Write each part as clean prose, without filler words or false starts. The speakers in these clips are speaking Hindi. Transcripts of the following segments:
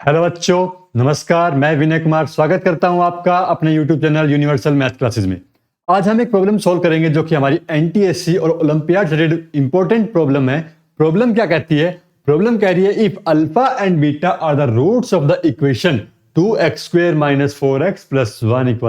हेलो बच्चों, नमस्कार। मैं विनय कुमार स्वागत करता हूं आपका अपने YouTube channel universal math classes में। आज हम एक प्रॉब्लम सॉल्व करेंगे जो कि हमारी एनटीएससी और ओलंपियाड रिलेटेड इंपॉर्टेंट प्रॉब्लम है। प्रॉब्लम क्या कहती है? प्रॉब्लम कह रही है if alpha and beta are the roots of the equation 2x² - 4x + 1 =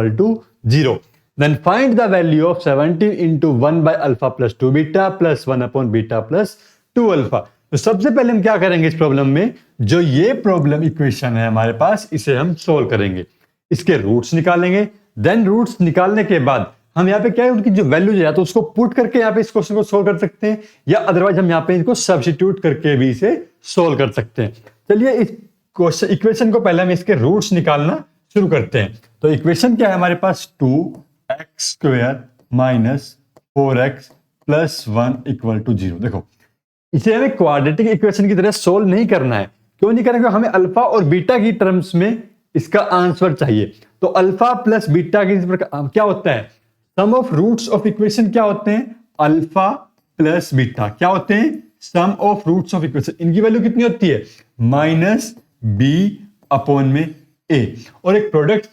0, then find the value of 17 into 1 by alpha plus 2 beta plus 1 upon beta plus 2 alpha। तो सबसे पहले हम क्या करेंगे इस प्रॉब्लम में, जो ये प्रॉब्लम इक्वेशन है हमारे पास, इसे हम सोल्व करेंगे। इसके रूट्स निकालेंगे। देन रूट्स निकालने के बाद हम यहाँ पे क्या है, उनकी जो वैल्यू है तो उसको पुट करके यहाँ पे इस क्वेश्चन को सोल्व कर सकते हैं, या अदरवाइज हम यहाँ पे इनको सब्स्टिट्यूट करके भी इसे सोल्व कर सकते हैं। चलिए इस क्वेश्चन इक्वेशन को पहले हम इसके रूट्स निकालना शुरू करते हैं। तो इक्वेशन क्या है हमारे पास, 2x² - 4x + 1 = 0। देखो, इसे हमें क्वाड्रेटिक इक्वेशन की तरह सोल्व नहीं करना है। क्यों नहीं करेंगे? हमें अल्फा और बीटा की टर्म्स में इसका आंसर चाहिए। तो अल्फा प्लस बीटा की क्या होता है, sum of roots of equation क्या होते हैं, अल्फा प्लस बीटा क्या होते हैं, sum of roots of equation. इनकी वैल्यू कितनी होती है, -b/a। और एक product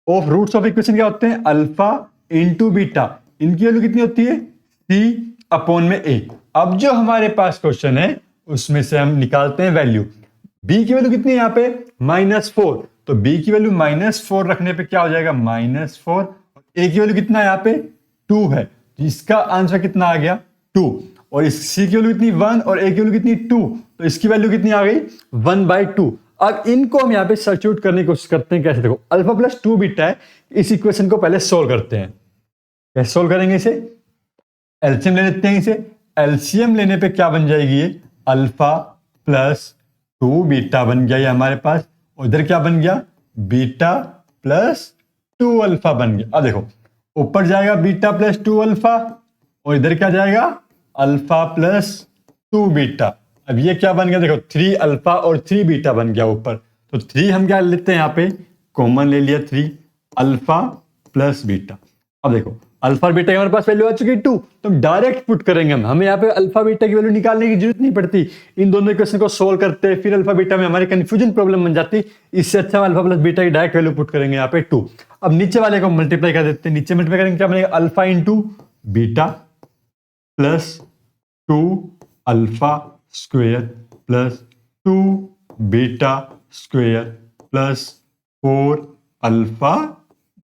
of roots of equation क्या होते हैं, अल्फा इंटू बीटा। इनकी वैल्यू कितनी होती है, c/a। अब जो हमारे पास क्वेश्चन है उसमें से हम निकालते हैं वैल्यू। b की वैल्यू कितनी है यहाँ पे, -4। तो b की वैल्यू -4 रखने पे क्या हो जाएगा, -4। a की वैल्यू कितना है यहाँ पे, 2 है। तो इसका आंसर कितना आ गया, 2। और इस c की वैल्यू कितनी, 1, और a की वैल्यू कितनी, 2। तो इसकी वैल्यू कितनी आ गई, 1/2। अब इनको हम यहाँ पे सब्स्टिट्यूट करने की कोशिश करते हैं। कैसे? देखो, अल्फा प्लस 2 बीटा है। इस इक्वेशन को पहले सोल्व करते हैं। कैसे सोल्व करेंगे इसे, एलसीएम ले लेते हैं इसे। एलसीएम लेने पे क्या बन जाएगी, ये अल्फा प्लस 2 बीटा बन गया ये हमारे पास। और इधर क्या बन गया, बीटा प्लस 2 अल्फा बन गया। अब देखो, ऊपर जाएगा बीटा प्लस 2 अल्फा, और इधर क्या जाएगा, अल्फा प्लस 2 बीटा। अब ये क्या बन गया, देखो 3 अल्फा और 3 बीटा बन गया ऊपर। तो 3 हम क्या लेते हैं यहाँ पे, कॉमन ले लिया, 3 अल्फा प्लस बीटा। अब देखो, अल्फा बीटा की हमारे पास वैल्यू आ चुकी है 2, तो हम डायरेक्ट पुट करेंगे। हमें यहाँ पे अल्फा बीटा की वैल्यू निकालने की जरूरत नहीं पड़ती। इन दोनों इक्वेशन को सोल्व करते हैं, फिर अल्फा बीटा में हमारी कंफ्यूजन प्रॉब्लम बन जाती। इससे अच्छा हम अल्फा प्लस बीटा की डायरेक्ट वैल्यू पुट करेंगे यहाँ पे 2। अब नीचे वाले को मल्टीप्लाई कर देते हैं। नीचे मल्टीप्लाई करेंगे क्या बनेगा, alpha into beta plus 2 alpha square plus 2 beta square plus 4 alpha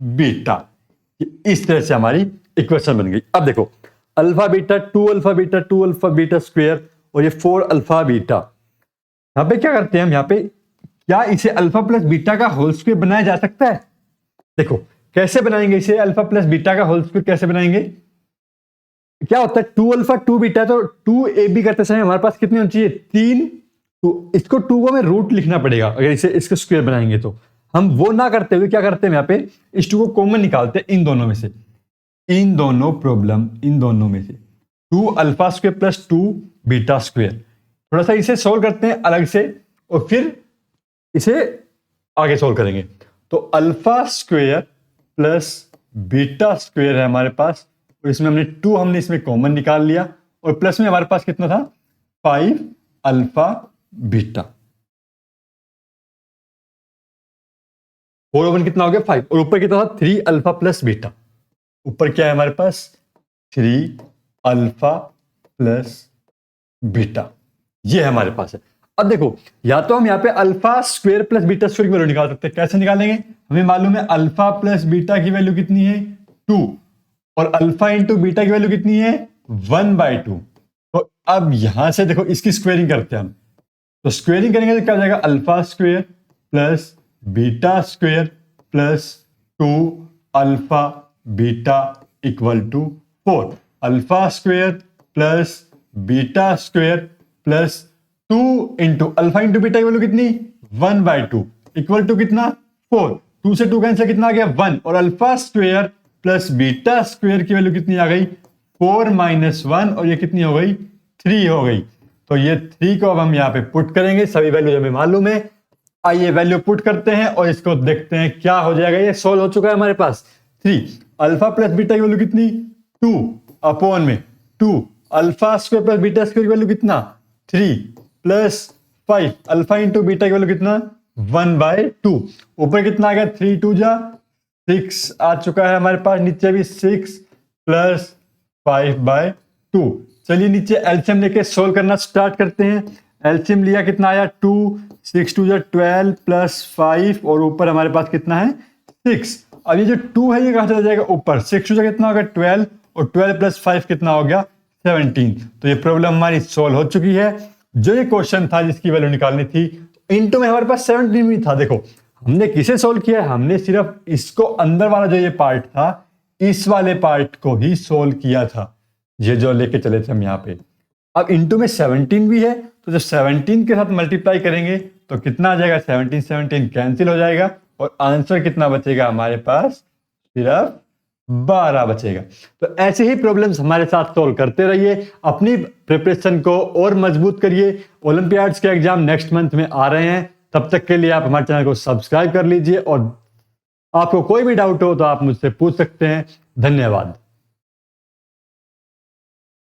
beta. इस तरह से हमारी इक्वेशन बन गई। अब देखो, alpha beta 2 alpha beta 2 alpha beta square और ये 4 अल्फा बीटा। यहां पे क्या करते हैं हम, यहां पे क्या इसे अल्फा प्लस बीटा का होल स्क्वायर बनाया जा सकता है? देखो कैसे बनाएंगे इसे, अल्फा प्लस बीटा का होल स्क्वायर कैसे बनाएंगे। क्या होता है, 2 अल्फा 2 बीटा, तो 2ab करते समय हमारे पास कितनी होनी चाहिए, 3। तो इसको 2 को हमें रूट लिखना पड़ेगा अगर इसे इसके स्क्वायर बनाएंगे। तो हम वो ना करते हुए क्या करते हैं, यहाँ पे इस 2 को कॉमन निकालते हैं इन दोनों में से। इन दोनों में से 2 alpha square plus 2 beta square. थोड़ा सा इसे सोल्व करते हैं अलग से, और फिर इसे आगे सोल्व करेंगे। तो alpha square plus beta square है हमारे पास, और इसमें हमने इसमें कॉमन निकाल लिया, और प्लस में हमारे पास कितना था, 5 अल्फा बीटा। 4/1 कितना हो गया, 5। और ऊपर कितना था, 3 अल्फा प्लस बीटा। ऊपर क्या है हमारे पास, 3 अल्फा प्लस बीटा। ये हमारे पास है। अब देखो, या तो हम यहाँ पे alpha square plus beta square की वैल्यू निकाल सकते हैं। कैसे निकालेंगे, हमें मालूम है अल्फा प्लस बीटा की वैल्यू कितनी है, 2, और अल्फा इंटू बीटा की वैल्यू कितनी है, 1/2। तो अब यहां से देखो, इसकी स्क्वेयरिंग करते हैं हम। तो स्क्वेयरिंग करेंगे तो क्या हो जाएगा, alpha square plus beta square plus 2 alpha beta = 4। Alpha square plus beta square plus 2 into alpha into beta की वैल्यू कितनी, 1/2 = कितना, 4। 2 से 2 कैंसिल, कितना आ गया, 1। और alpha square plus beta square की वैल्यू कितनी आ गई, 4 - 1, और ये कितनी हो गई, 3 हो गई। तो ये 3 को अब हम यहाँ पे पुट करेंगे। सभी वैल्यू हमें मालूम है। आइए वैल्यू पुट करते हैं और इसको देखते हैं क्या हो जाएगा। ये सोल्व हो चुका है हमारे पास। 3 अल्फा प्लस बीटा की वैल्यू कितनी, 2/2 alpha square plus beta square की वैल्यू कितना, 3 प्लस 5 अल्फा इंटू बीटा की वैल्यू कितना 1/2 ऊपर कितना आ गया 3 2 जा 6 आ चुका है हमारे पास नीचे भी 6 प्लस 5/2 चलिए नीचे एलसीएम लेके सोल्व करना स्टार्ट करते हैं एलसीएम लिया कितना आया 2 6 2 जा 12 प्लस 5 और ऊपर हमारे पास कितना है 6 अब ये जो 2 है ये कहां चला जाएगा ऊपर 6 2 जा कितना होगा 12 और 12 प्लस 5 कितना हो गया 17 तो ये प्रॉब्लम हमारी सोल्व हो चुकी है जो ये क्वेश्चन था जिसकी वैल्यू निकालनी थी इनटू में हमारे पास 17 भी था देखो हमने किसे सोल्व किया है हमने सिर्फ इसको अंदर वाला जो ये पार्ट था इस वाले पार्ट को ही सोल्व किया था ये जो लेके चले थे हम यहाँ पे अब इनटू में 17 भी है तो जब 17 के साथ मल्टीप्लाई करेंगे तो कितना आ जाएगा 17 कैंसिल हो जाएगा और आंसर कितना बचेगा हमारे पास सिर्फ 12 बचेगा तो ऐसे ही प्रॉब्लम्स हमारे साथ सोल्व करते रहिए अपनी प्रिपरेशन को और मजबूत करिए ओलंपियाड्स के एग्जाम नेक्स्ट मंथ में आ रहे हैं तब तक के लिए आप हमारे चैनल को सब्सक्राइब कर लीजिए और आपको कोई भी डाउट हो तो आप मुझसे पूछ सकते हैं धन्यवाद।